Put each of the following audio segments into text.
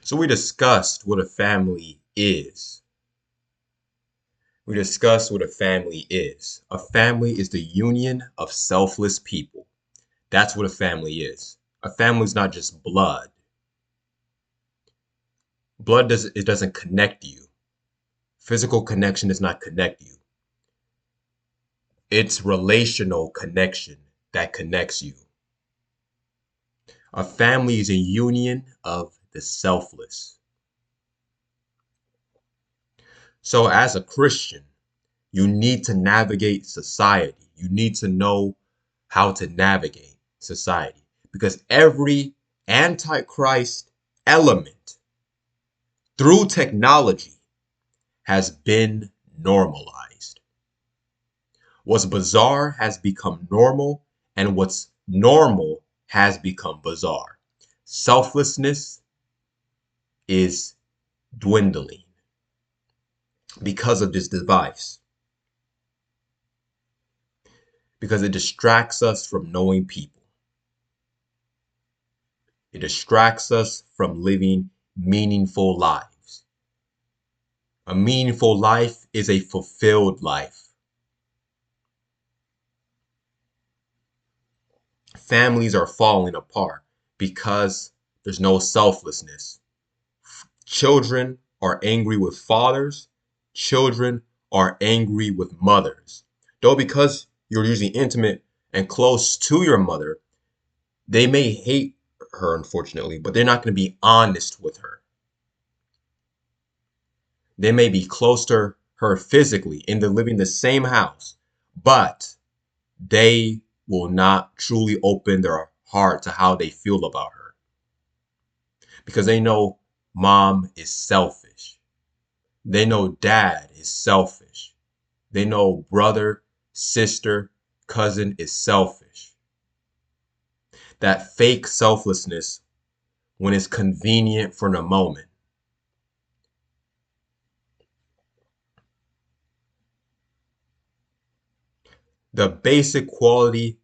So we discussed what a family is. We discussed what a family is. A family is the union of selfless people. That's what a family is. A family is not just blood. It doesn't connect you. Physical connection does not connect you. It's relational connection that connects you. A family is a union of the selfless. So as a Christian, you need to navigate society. You need to know how to navigate society because every antichrist element through technology has been normalized. What's bizarre has become normal, and what's normal has become bizarre. Selflessness is dwindling because of this device, because it distracts us from knowing people. It distracts us from living meaningful lives. A meaningful life is a fulfilled life. Families are falling apart because there's no selflessness. Children are angry with fathers. Children are angry with mothers. Though because you're usually intimate and close to your mother, they may hate her, unfortunately, but they're not going to be honest with her. They may be close to her physically and they're living in the same house, but they will not truly open their heart to how they feel about her because they know mom is selfish. They know dad is selfish. They know brother, sister, cousin is selfish. That fake selflessness when it's convenient for the moment. The basic quality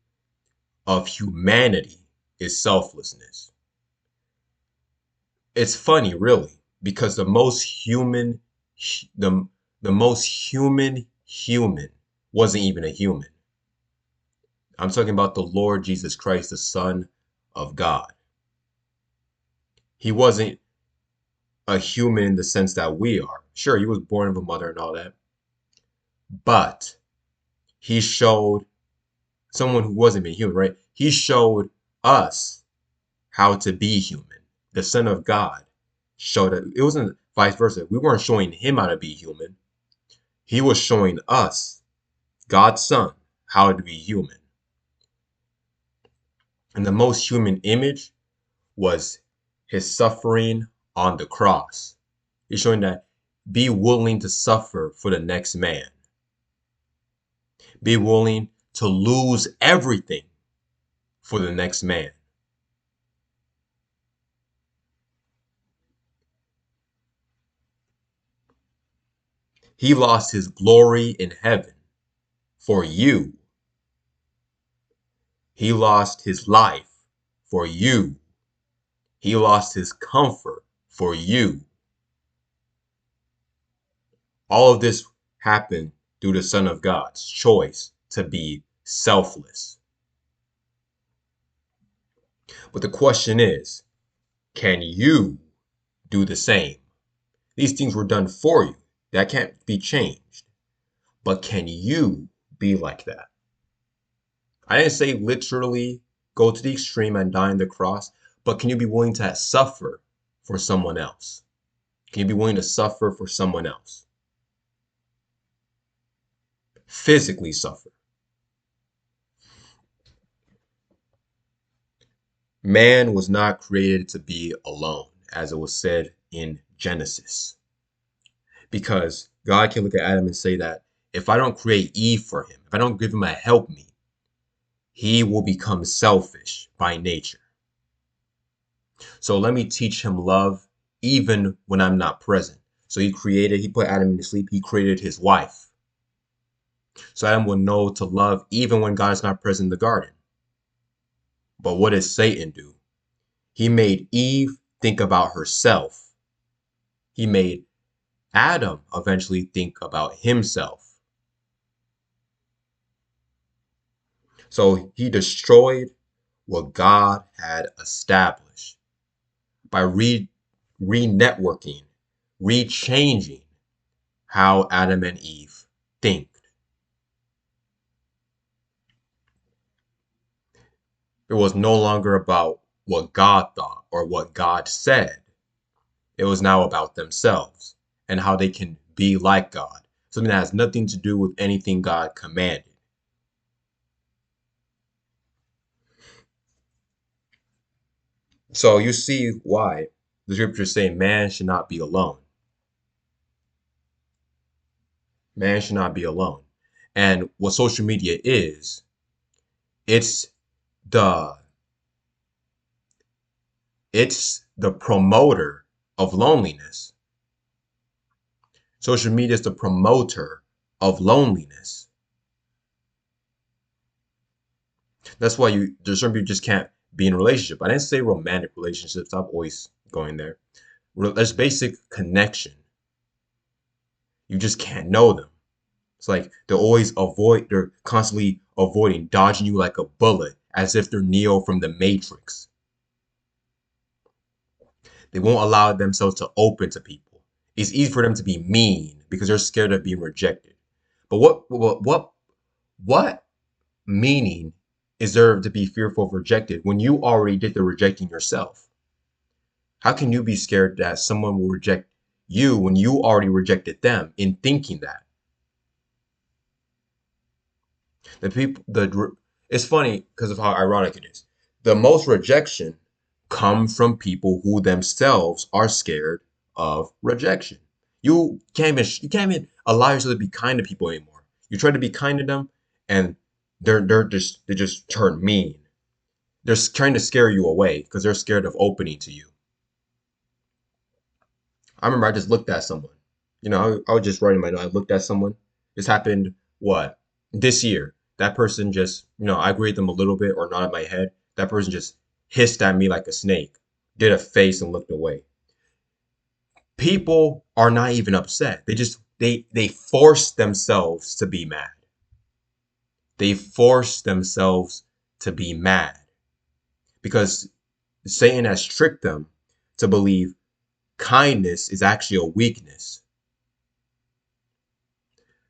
of humanity is selflessness. It's funny, really, because the the most human wasn't even a human. I'm talking about the Lord Jesus Christ, the Son of God. He wasn't a human in the sense that we are. Sure, he was born of a mother and all that, but he showed someone who wasn't even human, right? He showed us how to be human. The Son of God showed it. It wasn't vice versa. We weren't showing him how to be human. He was showing us, God's Son, how to be human. And the most human image was his suffering on the cross. He's showing that be willing to suffer for the next man. Be willing to lose everything for the next man. He lost his glory in heaven for you. He lost his life for you. He lost his comfort for you. All of this happened through the Son of God's choice to be selfless. But the question is, can you do the same? These things were done for you. That can't be changed. But can you be like that? I didn't say literally go to the extreme and die on the cross, but can you be willing to suffer for someone else? Can you be willing to suffer for someone else? Physically suffer. Man was not created to be alone, as it was said in Genesis. Because God can look at Adam and say that if I don't create Eve for him, if I don't give him a helpmeet, he will become selfish by nature. So let me teach him love even when I'm not present. So he put Adam to sleep, he created his wife. So Adam will know to love even when God is not present in the garden. But what did Satan do? He made Eve think about herself He made Adam eventually think about himself. So he destroyed what God had established by re-networking, re-changing how Adam and Eve think. It was no longer about what God thought or what God said. It was now about themselves and how they can be like God. Something that has nothing to do with anything God commanded. So you see why the scriptures say man should not be alone. Man should not be alone. And what social media is, it's the it's the promoter of loneliness. Social media is the promoter of loneliness. That's why there's certain people just can't be in a relationship. I didn't say romantic relationships. I'm always going there. There's basic connection. You just can't know them. It's like they're constantly avoiding, dodging you like a bullet, as if they're Neo from the Matrix. They won't allow themselves to open to people. It's easy for them to be mean because they're scared of being rejected. But what meaning is there to be fearful of rejected when you already did the rejecting yourself? How can you be scared that someone will reject you when you already rejected them in thinking that? The people, it's funny because of how ironic it is. The most rejection come from people who themselves are scared of rejection. You can't even allow yourself to be kind to people anymore. You try to be kind to them, and they just turn mean. They're trying to scare you away because they're scared of opening to you. I remember I just looked at someone. I was just writing my note. I looked at someone. This happened what? This year. That person just, I agreed them a little bit or nodded my head. That person just hissed at me like a snake, did a face and looked away. People are not even upset. They force themselves to be mad. They force themselves to be mad because Satan has tricked them to believe kindness is actually a weakness.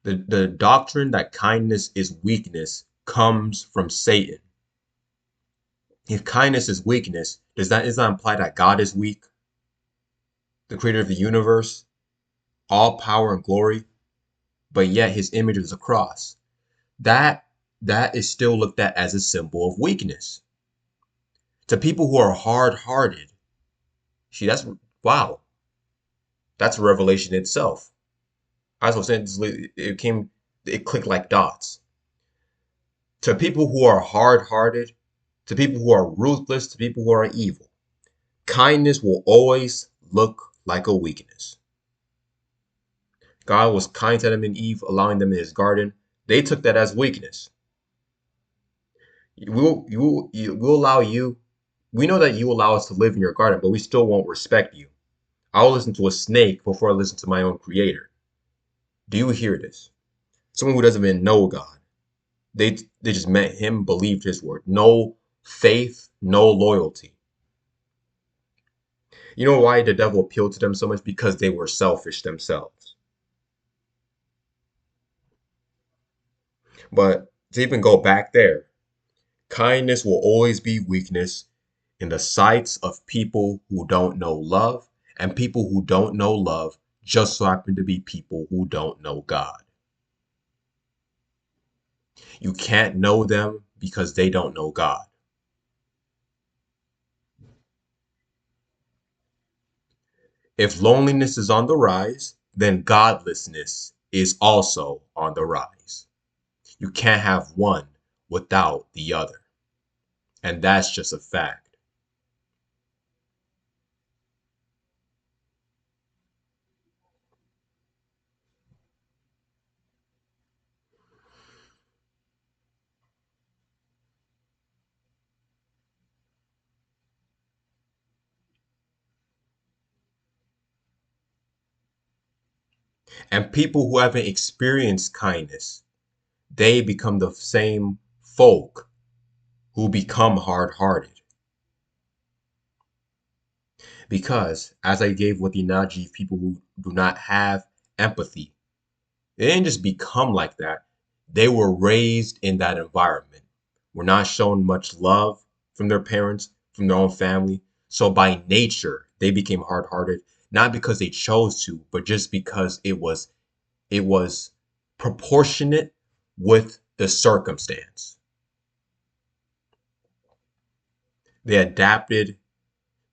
The doctrine that kindness is weakness comes from Satan. If kindness is weakness, does that imply that God is weak, the creator of the universe, all power and glory, but yet his image is a cross? That that is still looked at as a symbol of weakness. To people who are hard-hearted, see, that's wow, that's a revelation itself. As I was saying, it clicked like dots. To people who are hard-hearted, to people who are ruthless, to people who are evil, kindness will always look like a weakness. God was kind to Adam and Eve, allowing them in his garden. They took that as weakness. We'll allow you. We know that you allow us to live in your garden, but we still won't respect you. I'll listen to a snake before I listen to my own creator. Do you hear this? Someone who doesn't even know God. They just met him, believed his word. No faith, no loyalty. You know why the devil appealed to them so much? Because they were selfish themselves. But to even go back there, kindness will always be weakness in the sights of people who don't know love, and people who don't know love just so happen to be people who don't know God. You can't know them because they don't know God. If loneliness is on the rise, then godlessness is also on the rise. You can't have one without the other. And that's just a fact. And people who haven't experienced kindness, they become the same folk who become hard-hearted. Because, as I gave with the analogy of people who do not have empathy, they didn't just become like that. They were raised in that environment. Were not shown much love from their parents, from their own family. So by nature, they became hard-hearted, not because they chose to, but just because it was proportionate with the circumstance. They adapted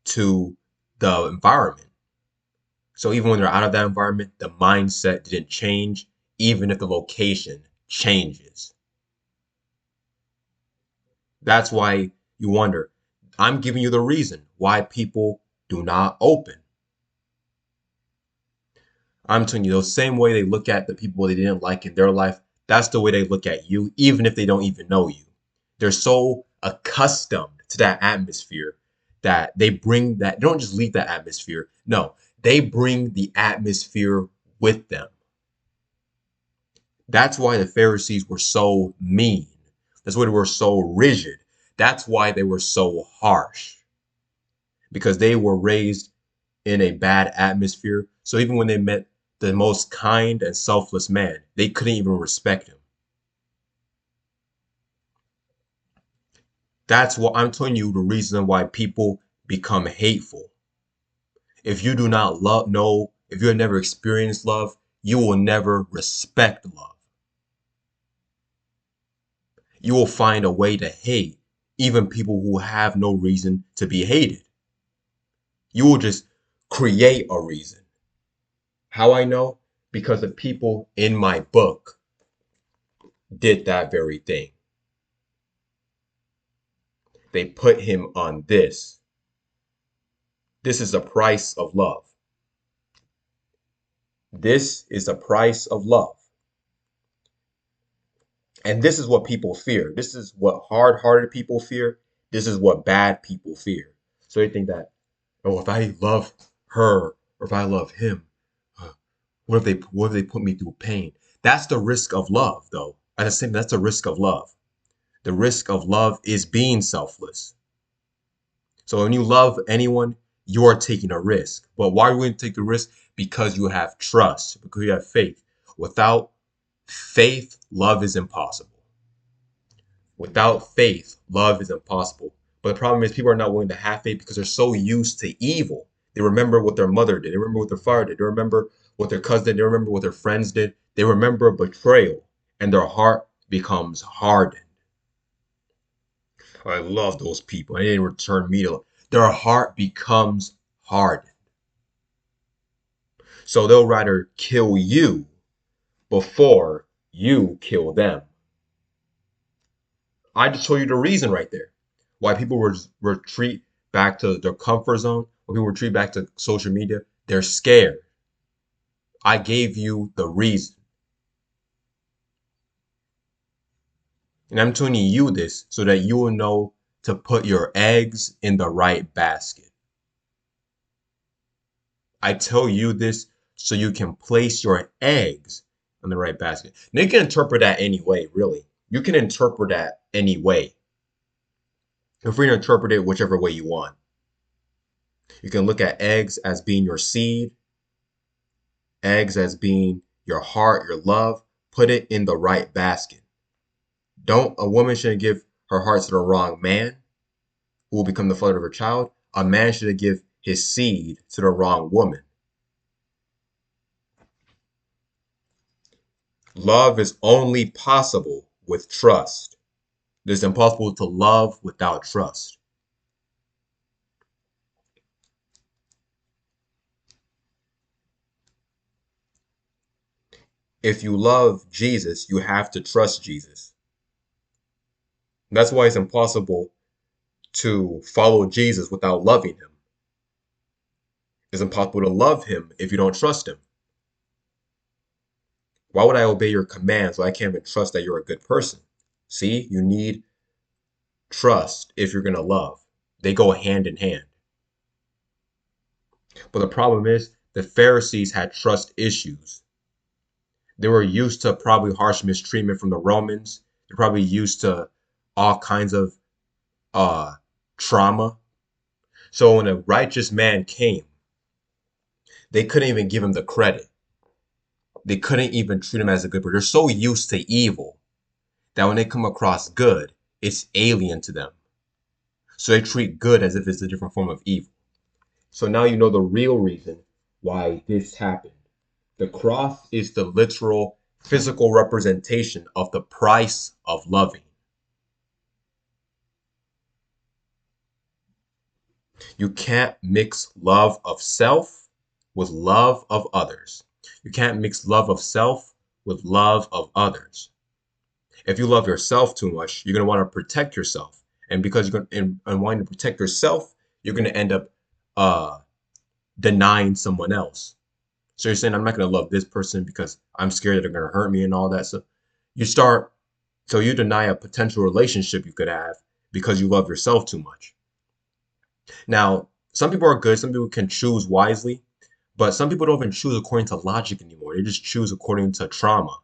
to the environment. So even when they're out of that environment, the mindset didn't change, even if the location changes. That's why you wonder. I'm giving you the reason why people do not open. I'm telling you, the same way they look at the people they didn't like in their life, that's the way they look at you, even if they don't even know you. They're so accustomed to that atmosphere that they bring that, they don't just leave that atmosphere. No, they bring the atmosphere with them. That's why the Pharisees were so mean. That's why they were so rigid. That's why they were so harsh. Because they were raised in a bad atmosphere. So even when they met the most kind and selfless man, they couldn't even respect him. That's what I'm telling you, the reason why people become hateful. If you do not love, know, if you have never experienced love, you will never respect love. You will find a way to hate even people who have no reason to be hated. You will just create a reason. How I know? Because the people in my book did that very thing. They put him on this. This is the price of love. This is the price of love. And this is what people fear. This is what hard-hearted people fear. This is what bad people fear. So they think that, oh, if I love her or if I love him, what if they put me through pain? That's the risk of love, though. At the same, that's the risk of love. The risk of love is being selfless. So when you love anyone, you are taking a risk. But why are you going to take the risk? Because you have trust, because you have faith. Without faith, love is impossible. Without faith, love is impossible. But the problem is people are not willing to have faith because they're so used to evil. They remember what their mother did. They remember what their father did. They remember what their cousin did. They remember what their friends did. They remember betrayal, and their heart becomes hardened. I love those people. And they didn't return me to. Their heart becomes hardened. So they'll rather kill you before you kill them. I just told you the reason right there. Why people retreat back to their comfort zone, why people retreat back to social media. They're scared. I gave you the reason. And I'm telling you this so that you will know to put your eggs in the right basket. I tell you this so you can place your eggs in the right basket. Now you can interpret that any way, really. You can interpret that any way. You're free to interpret it whichever way you want. You can look at eggs as being your seed, eggs as being your heart, your love. Put it in the right basket. A woman shouldn't give her heart to the wrong man who will become the father of her child. A man shouldn't give his seed to the wrong woman. Love is only possible with trust. It is impossible to love without trust. If you love Jesus, you have to trust Jesus. That's why it's impossible to follow Jesus without loving him. It's impossible to love him if you don't trust him. Why would I obey your commands when I can't even trust that you're a good person? See, you need trust if you're going to love. They go hand in hand. But the problem is the Pharisees had trust issues. They were used to probably harsh mistreatment from the Romans. They're probably used to all kinds of uh trauma. So when a righteous man came, they couldn't even give him the credit. They couldn't even treat him as a good person. They're so used to evil that when they come across good, it's alien to them. So they treat good as if it's a different form of evil. So now you know the real reason why this happened. The cross is the literal physical representation of the price of loving. You can't mix love of self with love of others. You can't mix love of self with love of others. If you love yourself too much, you're going to want to protect yourself. And because you're going and wanting to protect yourself, you're going to end up uh, denying someone else. So you're saying, I'm not going to love this person because I'm scared that they're going to hurt me and all that. So you start, so you deny a potential relationship you could have because you love yourself too much. Now, some people are good, some people can choose wisely, but some people don't even choose according to logic anymore. They just choose according to trauma,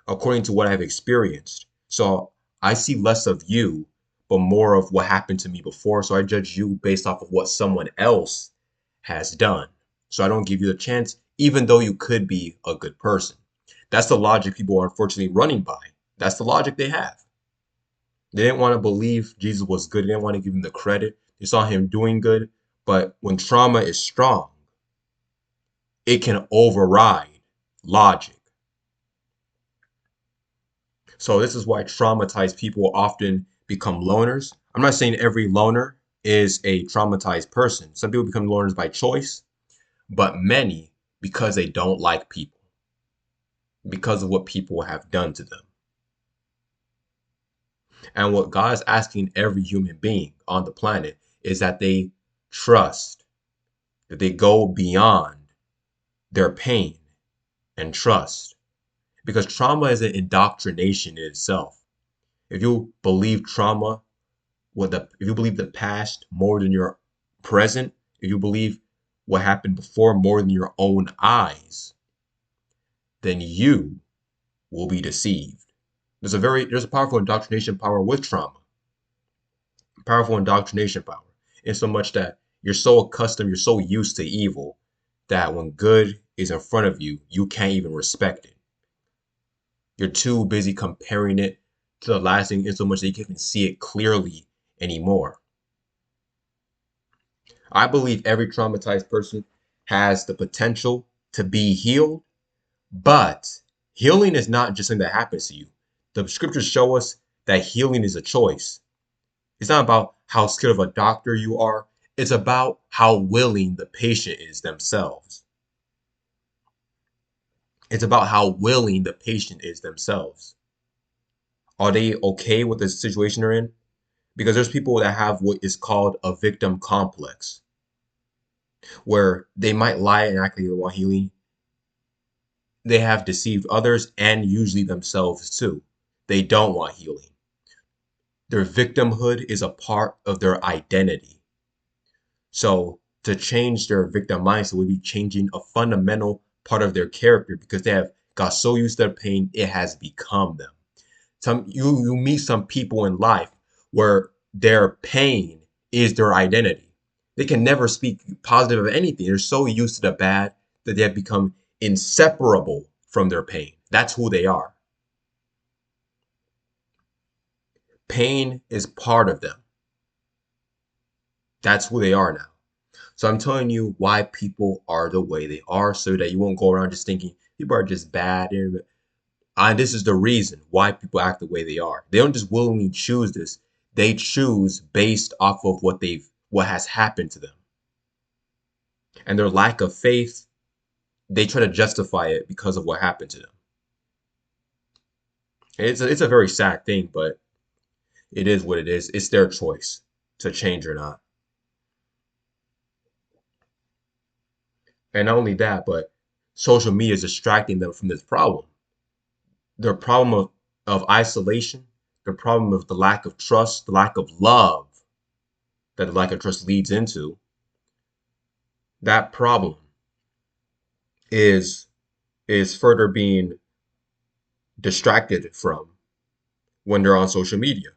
according to what I've experienced. So I see less of you, but more of what happened to me before. So I judge you based off of what someone else has done. So I don't give you the chance, even though you could be a good person. That's the logic people are unfortunately running by. That's the logic they have. They didn't want to believe Jesus was good. They didn't want to give him the credit. They saw him doing good. But when trauma is strong, it can override logic. So this is why traumatized people often become loners. I'm not saying every loner is a traumatized person. Some people become loners by choice, but many because they don't like people, because of what people have done to them. And what God is asking every human being on the planet is that they trust, that they go beyond their pain and trust. Because trauma is an indoctrination in itself. If you believe trauma, if you believe the past more than your present, if you believe what happened before more than your own eyes, then you will be deceived. There's a powerful indoctrination power with trauma. Powerful indoctrination power. In so much that you're so accustomed, you're so used to evil that when good is in front of you, you can't even respect it. You're too busy comparing it to the last thing in so much that you can't even see it clearly anymore. I believe every traumatized person has the potential to be healed, but healing is not just something that happens to you. The scriptures show us that healing is a choice. It's not about how skilled of a doctor you are. It's about how willing the patient is themselves. It's about how willing the patient is themselves. Are they okay with the situation they're in? Because there's people that have what is called a victim complex, where they might lie and act like they want healing. They have deceived others and usually themselves too. They don't want healing. Their victimhood is a part of their identity. So to change their victim mindset would be changing a fundamental part of their character because they have got so used to their pain, it has become them. You meet some people in life where their pain is their identity. They can never speak positive of anything. They're so used to the bad that they have become inseparable from their pain. That's who they are. Pain is part of them. That's who they are now. So I'm telling you why people are the way they are so that you won't go around just thinking people are just bad. And this is the reason why people act the way they are. They don't just willingly choose this. They choose based off of what has happened to them. And their lack of faith, they try to justify it because of what happened to them. It's a very sad thing, but it is what it is. It's their choice to change or not. And not only that, but social media is distracting them from this problem. Their problem of isolation, the problem of the lack of trust, the lack of love that the lack of trust leads into, that problem is is further being distracted from when they're on social media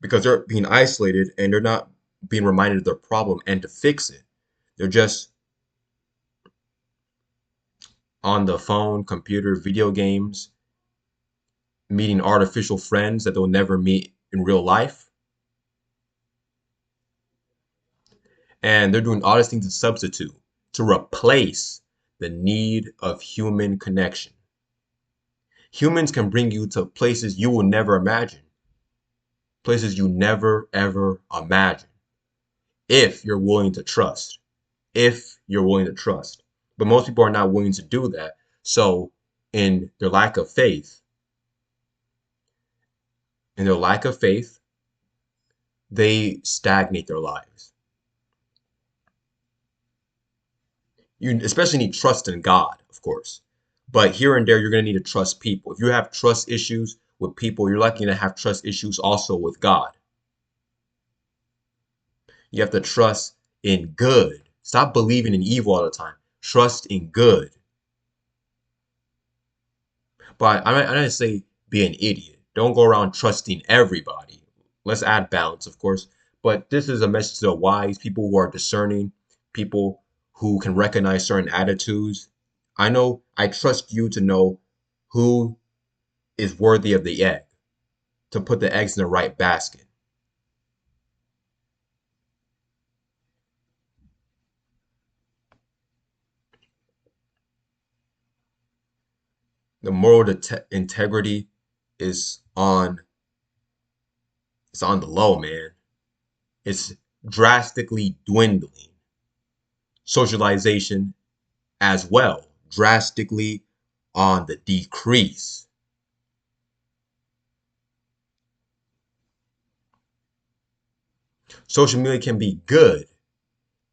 because they're being isolated and they're not being reminded of their problem and to fix it. They're just on the phone, computer, video games, meeting artificial friends that they'll never meet in real life. And they're doing all these things to substitute, to replace the need of human connection. Humans can bring you to places you will never imagine, places you never ever imagine, if you're willing to trust. If you're willing to trust. But most people are not willing to do that. So, in their lack of faith, in their lack of faith, they stagnate their lives. You especially need trust in God, of course. But here and there, you're going to need to trust people. If you have trust issues with people, you're likely to have trust issues also with God. You have to trust in good. Stop believing in evil all the time. Trust in good. But I'm not going to say be an idiot. Don't go around trusting everybody. Let's add balance, of course. But this is a message to the wise, people who are discerning, people who can recognize certain attitudes. I know I trust you to know who is worthy of the egg, to put the eggs in the right basket. The moral integrity is on it's on the low, man. It's drastically dwindling. Socialization as well, drastically on the decrease. Social media can be good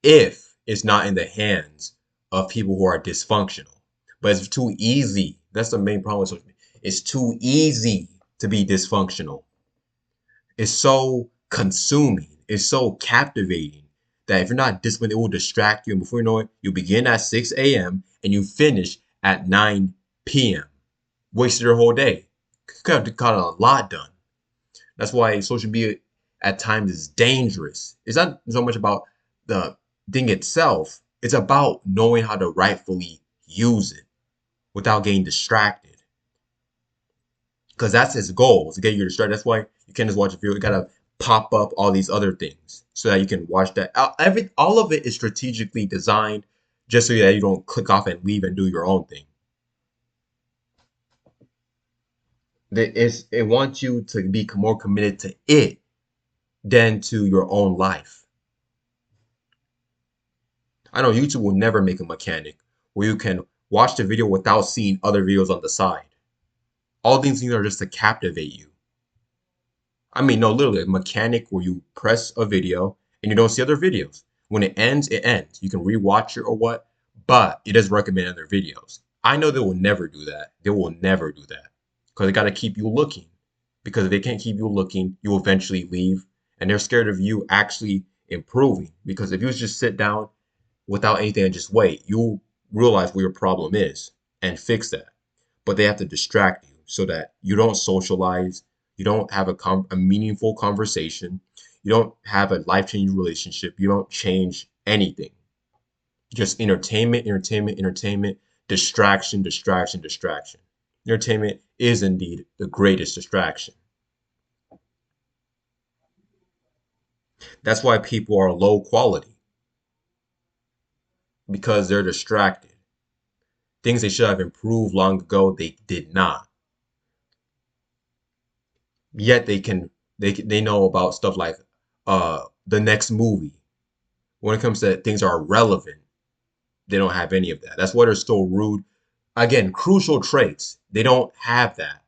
if it's not in the hands of people who are dysfunctional. But it's too easy. That's the main problem with social media. It's too easy to be dysfunctional. It's so consuming. It's so captivating that if you're not disciplined, it will distract you. And before you know it, you begin at 6 a.m. and you finish at 9 p.m. Wasted your whole day. Could have got a lot done. That's why social media at times is dangerous. It's not so much about the thing itself. It's about knowing how to rightfully use it without getting distracted. Because that's its goal, to get you distracted. That's why you can't just watch a video. You gotta pop up all these other things so that you can watch that. All of it is strategically designed just so that you don't click off and leave and do your own thing. It wants you to be more committed to it than to your own life. I know YouTube will never make a mechanic where you can watch the video without seeing other videos on the side. All these things are just to captivate you. I mean, no, literally, a mechanic where you press a video and you don't see other videos. When it ends, it ends. You can rewatch it or what, but it does recommend other videos. I know they will never do that. They will never do that because they got to keep you looking. Because if they can't keep you looking, you will eventually leave, and they're scared of you actually improving. Because if you just sit down without anything and just wait, you'll realize what your problem is and fix that. But they have to distract you so that you don't socialize, you don't have a meaningful conversation, you don't have a life-changing relationship, you don't change anything. Just entertainment, entertainment, entertainment, distraction, distraction, distraction. Entertainment is indeed the greatest distraction. That's why people are low quality because they're distracted. Things they should have improved long ago, they did not. Yet they know about stuff like the next movie. When it comes to things that are relevant, they don't have any of that. That's why they're still rude. Again, crucial traits. They don't have that.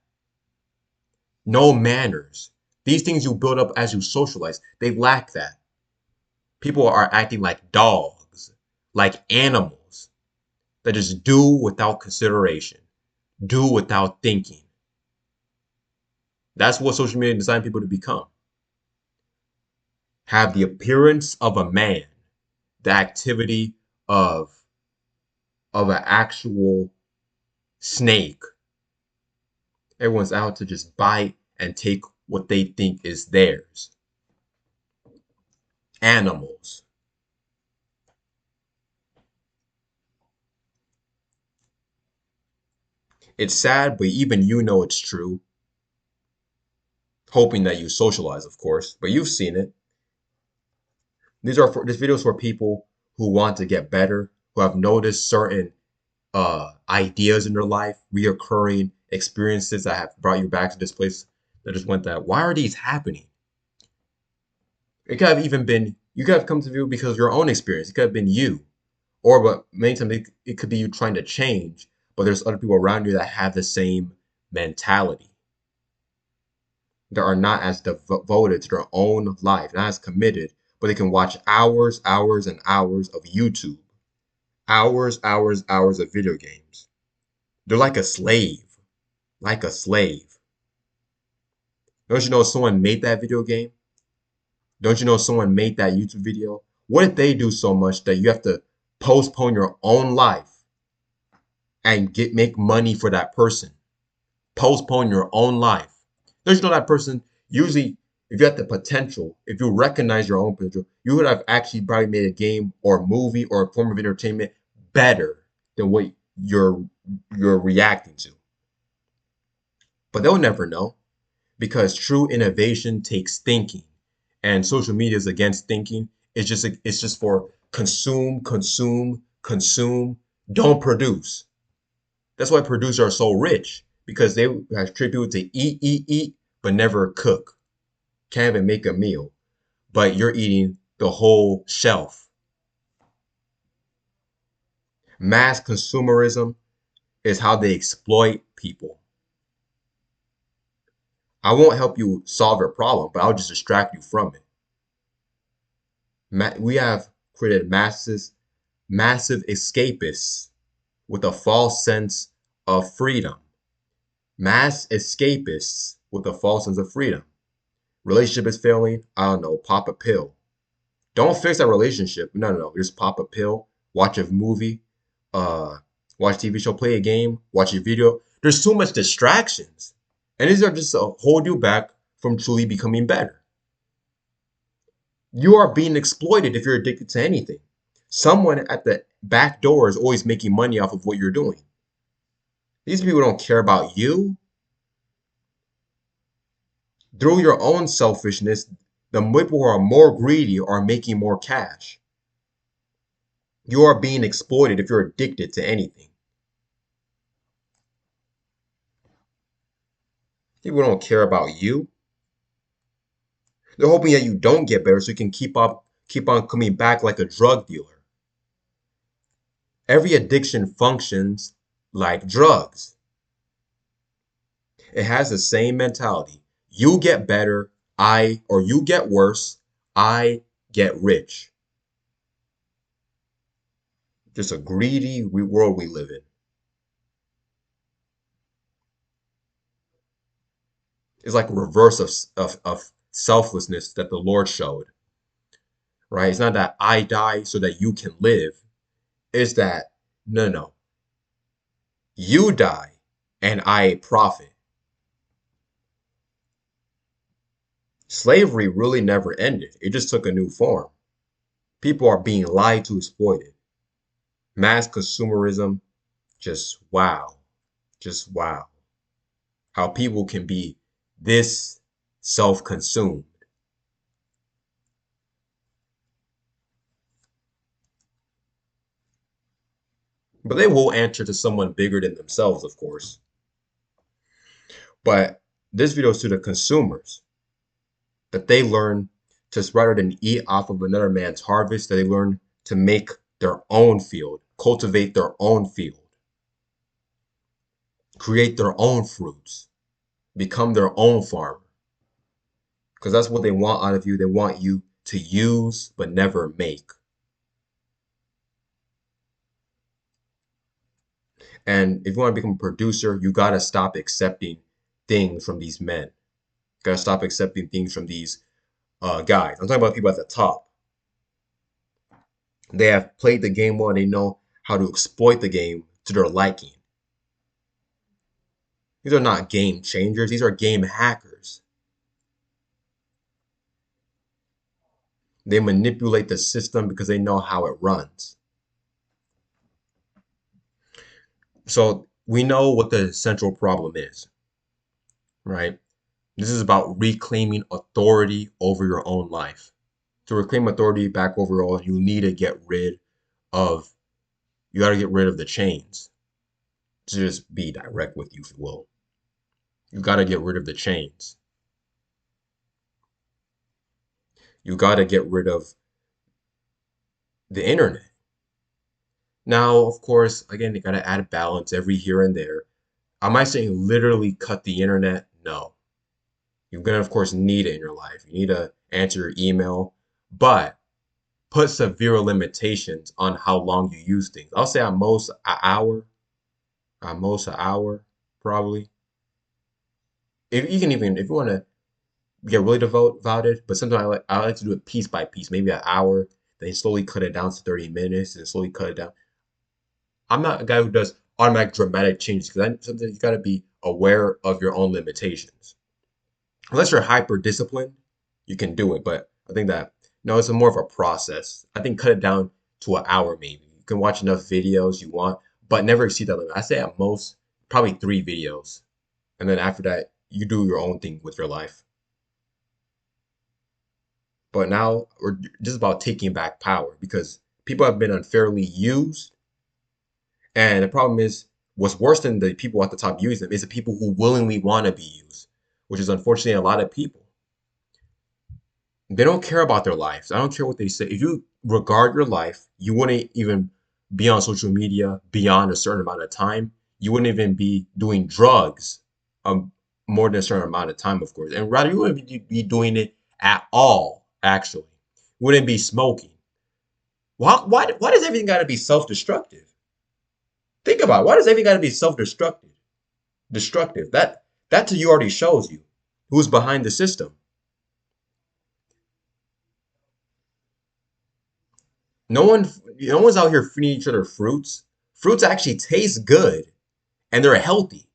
No manners. These things you build up as you socialize, they lack that. People are acting like dogs, like animals that just do without consideration, do without thinking. That's what social media designed people to become. Have the appearance of a man, the activity of an actual snake. Everyone's out to just bite and take what they think is theirs. Animals. It's sad, but even you know it's true. Hoping that you socialize, of course, but you've seen it. This video is for people who want to get better, who have noticed certain ideas in their life, reoccurring experiences that have brought you back to this place that just went that. Why are these happening? It could have even been you could have come to view because of your own experience. It could have been you, or but many times it could be you trying to change, but there's other people around you that have the same mentality. That are not as devoted to their own life, not as committed, but they can watch hours, hours, and hours of YouTube, hours, hours, hours of video games. They're like a slave, like a slave. Don't you know someone made that video game? Don't you know someone made that YouTube video? What did they do so much that you have to postpone your own life and make money for that person? Postpone your own life. Don't you know that person usually, if you have the potential, if you recognize your own potential, you would have actually probably made a game or a movie or a form of entertainment better than what you're reacting to. But they'll never know because true innovation takes thinking, and social media is against thinking. It's just for consume, consume, consume. Don't produce. That's why producers are so rich because they have treat people to eat, eat, eat, but never cook. Can't even make a meal, but you're eating the whole shelf. Mass consumerism is how they exploit people. I won't help you solve your problem, but I'll just distract you from it. We have created massive escapists with a false sense of freedom. Mass escapists with a false sense of freedom. Relationship is failing, I don't know, pop a pill. Don't fix that relationship. No. Just pop a pill, watch a movie, watch a TV show, play a game, watch a video. There's too much distractions. And these are just to hold you back from truly becoming better. You are being exploited if you're addicted to anything. Someone at the back door is always making money off of what you're doing. These people don't care about you. Through your own selfishness, the people who are more greedy are making more cash. You are being exploited if you're addicted to anything. People don't care about you. They're hoping that you don't get better so you can keep on coming back like a drug dealer. Every addiction functions like drugs. It has the same mentality. You get better, or you get worse, I get rich. Just a greedy world we live in. It's like a reverse of selflessness that the Lord showed. Right? It's not that I die so that you can live. It's that, no. You die and I profit. Slavery really never ended. It just took a new form. People are being lied to, exploited. Mass consumerism, just wow. Just wow. How people can be this self-consumed. But they will answer to someone bigger than themselves, of course. But this video is to the consumers, that they learn to, rather than eat off of another man's harvest, that they learn to make their own field, cultivate their own field, create their own fruits, become their own farmer. Because that's what they want out of you. They want you to use but never make. And if you want to become a producer, you got to stop accepting things from these men. You got to stop accepting things from these guys. I'm talking about people at the top. They have played the game well and they know how to exploit the game to their liking. These are not game changers. These are game hackers. They manipulate the system because they know how it runs. So we know what the central problem is, right? This is about reclaiming authority over your own life. To reclaim authority back over your own, you need to get rid of, you got to get rid of the chains. To just be direct with you, if you will. You got to get rid of the chains. You got to get rid of the internet. Now, of course, again, you got to add balance every here and there. Am I saying literally cut the internet? No. You're going to, of course, need it in your life. You need to answer your email, but put severe limitations on how long you use things. I'll say at most an hour, probably. If you can even, if you want to get really devoted, but sometimes I like to do it piece by piece, maybe an hour, then slowly cut it down to 30 minutes and slowly cut it down. I'm not a guy who does automatic dramatic changes because sometimes you got to be aware of your own limitations. Unless you're hyper disciplined, you can do it. But I think that no, it's more of a process. I think cut it down to an hour maybe. You can watch enough videos you want, but never exceed that limit. I say at most probably 3 videos, and then after that you do your own thing with your life. But now we're just about taking back power because people have been unfairly used. And the problem is, what's worse than the people at the top using them is the people who willingly want to be used, which is unfortunately a lot of people. They don't care about their lives. I don't care what they say. If you regard your life, you wouldn't even be on social media beyond a certain amount of time. You wouldn't even be doing drugs um, more than a certain amount of time, of course. And rather, you wouldn't be doing it at all, actually. You wouldn't be smoking. Why does everything got to be self-destructive? Think about it. Why does everything got to be self-destructive? Destructive. That to you already shows you who's behind the system. No one, no one's out here feeding each other fruits. Fruits actually taste good and they're healthy.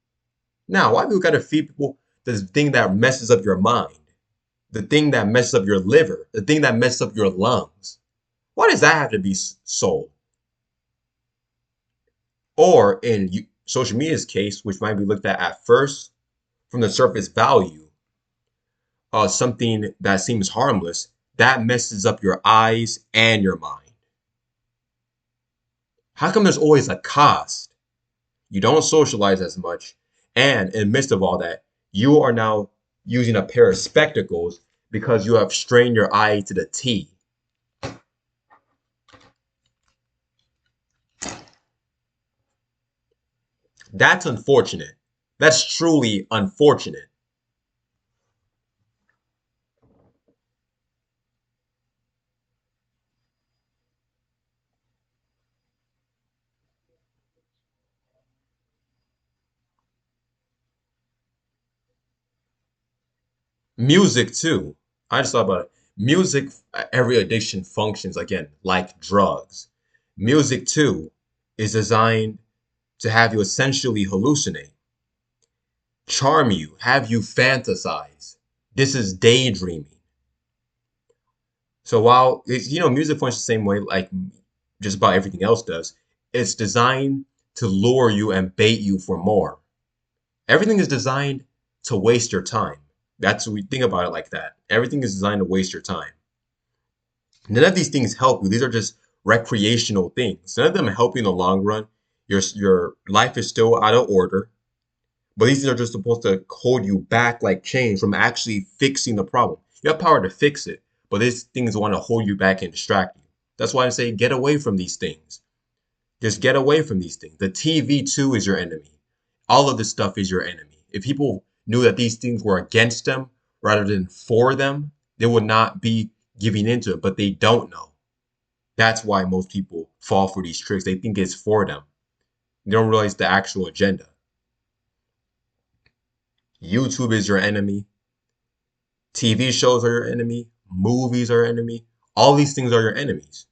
Now, why people gotta feed people the thing that messes up your mind, the thing that messes up your liver, the thing that messes up your lungs? Why does that have to be sold? Or in social media's case, which might be looked at first from the surface value, something that seems harmless, that messes up your eyes and your mind. How come there's always a cost? You don't socialize as much, and in the midst of all that, you are now using a pair of spectacles because you have strained your eye to the T. That's unfortunate. That's truly unfortunate. Music, too. I just thought about it. Music, every addiction functions again like drugs. Music, too, is designed to have you essentially hallucinate, charm you, have you fantasize. This is daydreaming. So while music functions the same way like just about everything else does, it's designed to lure you and bait you for more. Everything is designed to waste your time. That's what we think about it like that. Everything is designed to waste your time. None of these things help you. These are just recreational things. None of them help you in the long run. Your life is still out of order. But these things are just supposed to hold you back like chains from actually fixing the problem. You have power to fix it, but these things want to hold you back and distract you. That's why I say get away from these things. Just get away from these things. The TV too is your enemy. All of this stuff is your enemy. If people knew that these things were against them rather than for them, they would not be giving into it, but they don't know. That's why most people fall for these tricks. They think it's for them. They don't realize the actual agenda. YouTube is your enemy. TV shows are your enemy. Movies are your enemy. All these things are your enemies.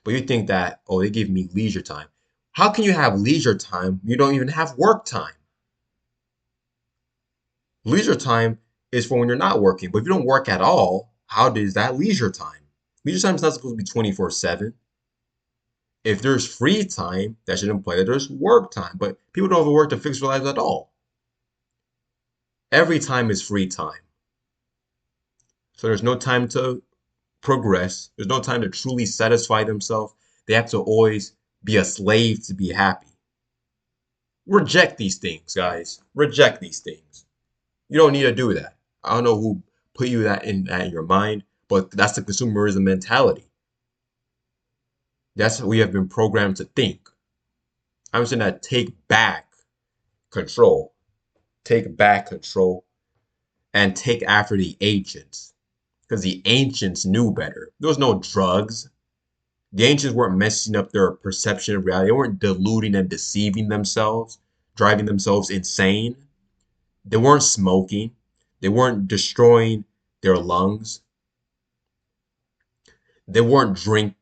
But you think that, oh, they give me leisure time. How can you have leisure time? You don't even have work time. Leisure time is for when you're not working. But if you don't work at all, how is that leisure time? Leisure time is not supposed to be 24/7. If there's free time, that should imply that there's work time. But people don't have work to fix their lives at all. Every time is free time. So there's no time to progress. There's no time to truly satisfy themselves. They have to always be a slave to be happy. Reject these things, guys. Reject these things. You don't need to do that. I don't know who put you that in your mind, but that's the consumerism mentality. That's what we have been programmed to think. I'm saying that take back control. Take back control and take after the ancients. Because the ancients knew better. There was no drugs. The ancients weren't messing up their perception of reality. They weren't deluding and deceiving themselves, driving themselves insane. They weren't smoking. They weren't destroying their lungs. They weren't drink.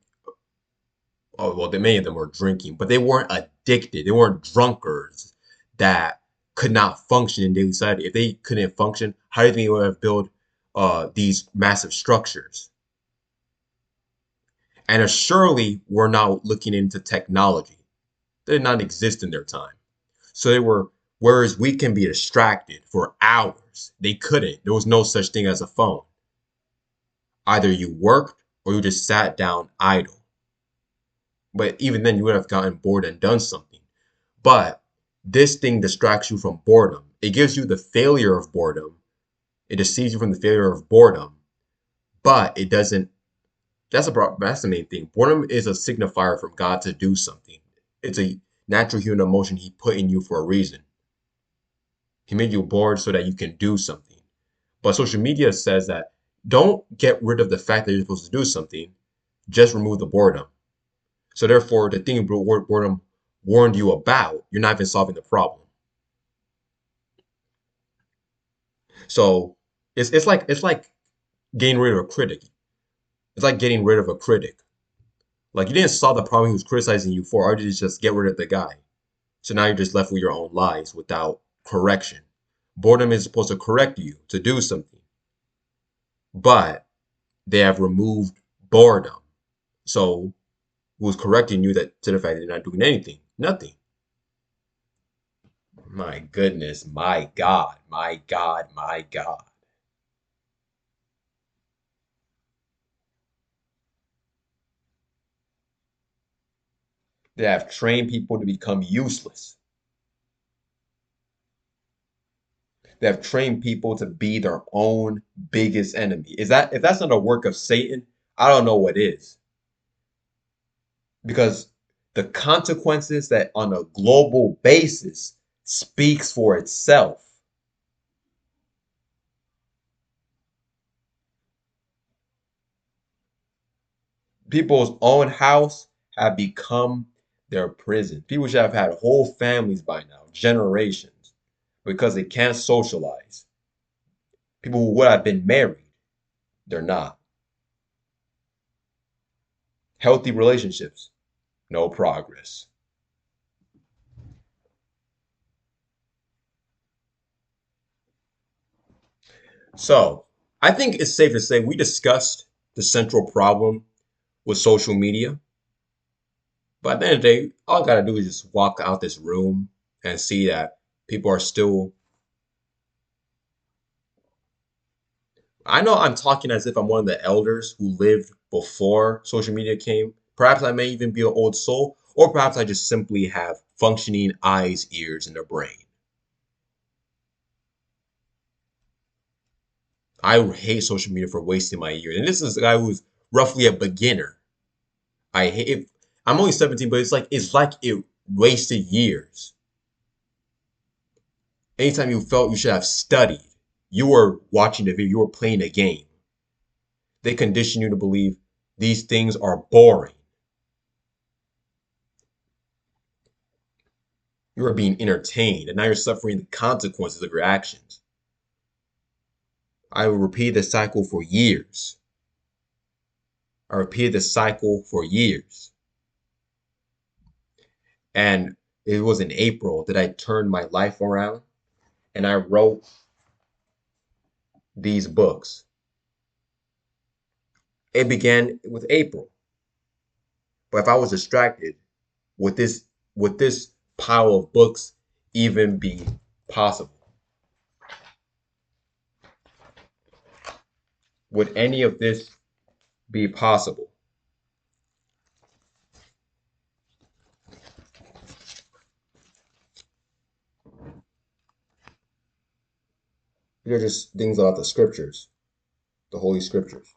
Oh, well, many of them were drinking, but they weren't addicted. They weren't drunkards that could not function in daily society. If they couldn't function, how do you think they would have built these massive structures? And surely we're now looking into technology. They did not exist in their time. So they were, whereas we can be distracted for hours, they couldn't. There was no such thing as a phone. Either you worked or you just sat down idle. But even then, you would have gotten bored and done something. But this thing distracts you from boredom. It gives you the failure of boredom. It deceives you from the failure of boredom. But it doesn't. That's the main thing. Boredom is a signifier from God to do something. It's a natural human emotion He put in you for a reason. He made you bored so that you can do something. But social media says that don't get rid of the fact that you're supposed to do something. Just remove the boredom. So therefore, the thing boredom warned you about, you're not even solving the problem. So it's like getting rid of a critic. It's like getting rid of a critic. Like you didn't solve the problem he was criticizing you for, or did you just get rid of the guy? So now you're just left with your own lies without correction. Boredom is supposed to correct you to do something, but they have removed boredom. So who's correcting you that to the fact that you're not doing anything? Nothing. My goodness, my God, my God, my God. They have trained people to become useless. They have trained people to be their own biggest enemy. Is that if that's not a work of Satan, I don't know what is. Because the consequences that on a global basis speaks for itself. People's own house have become their prison. People should have had whole families by now, generations, because they can't socialize. People who would have been married, they're not. Healthy relationships, no progress. So, I think it's safe to say we discussed the central problem with social media. But at the end of the day, all I gotta do is just walk out this room and see that people are still. I know I'm talking as if I'm one of the elders who lived before social media came. Perhaps I may even be an old soul, or perhaps I just simply have functioning eyes, ears, and a brain. I hate social media for wasting my years. And this is a guy who's roughly a beginner. I hate it. I'm only 17, but it's like it wasted years. Anytime you felt you should have studied, you were watching the video, you were playing a game. They condition you to believe these things are boring. You are being entertained, and now you're suffering the consequences of your actions. I will repeat the cycle for years. I repeated the cycle for years. And it was in April that I turned my life around and I wrote these books. It began with April. But if I was distracted, would this pile of books even be possible? Would any of this be possible? These are just things about the scriptures, the Holy Scriptures.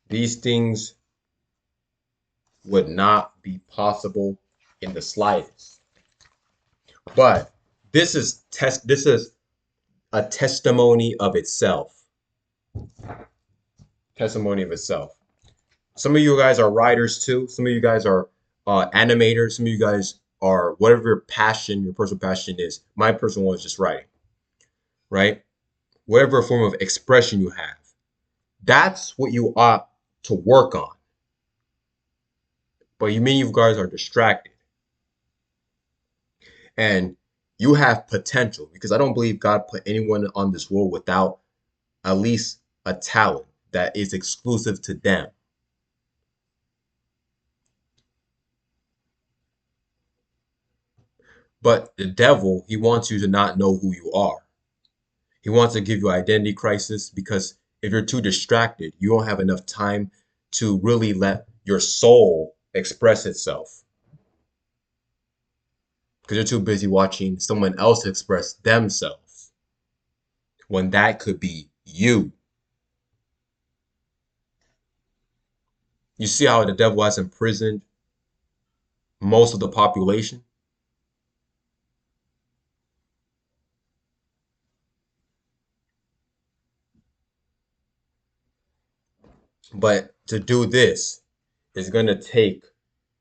These things would not be possible in the slightest. But this is a testimony of itself. Testimony of itself. Some of you guys are writers too. Some of you guys are animators. Some of you guys are whatever your passion, your personal passion is. My personal one is just writing, right? Whatever form of expression you have, that's what you ought to work on. But many of you guys are distracted. And you have potential because I don't believe God put anyone on this world without at least a talent that is exclusive to them. But the devil, he wants you to not know who you are. He wants to give you identity crisis because if you're too distracted, you don't have enough time to really let your soul express itself. Because you're too busy watching someone else express themselves when that could be you. You see how the devil has imprisoned most of the population? But to do this is going to take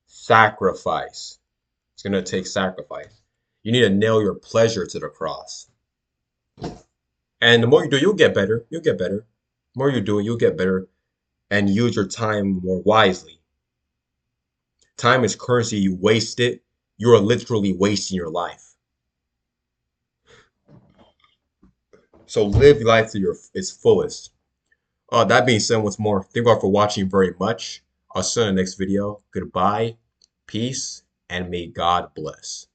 sacrifice. It's going to take sacrifice. You need to nail your pleasure to the cross. And the more you do, you'll get better. You'll get better. The more you do it, you'll get better and use your time more wisely. Time is currency. You waste it, you are literally wasting your life. So live life to its fullest. That being said, once more, thank you all for watching very much. I'll see you in the next video. Goodbye, peace, and may God bless.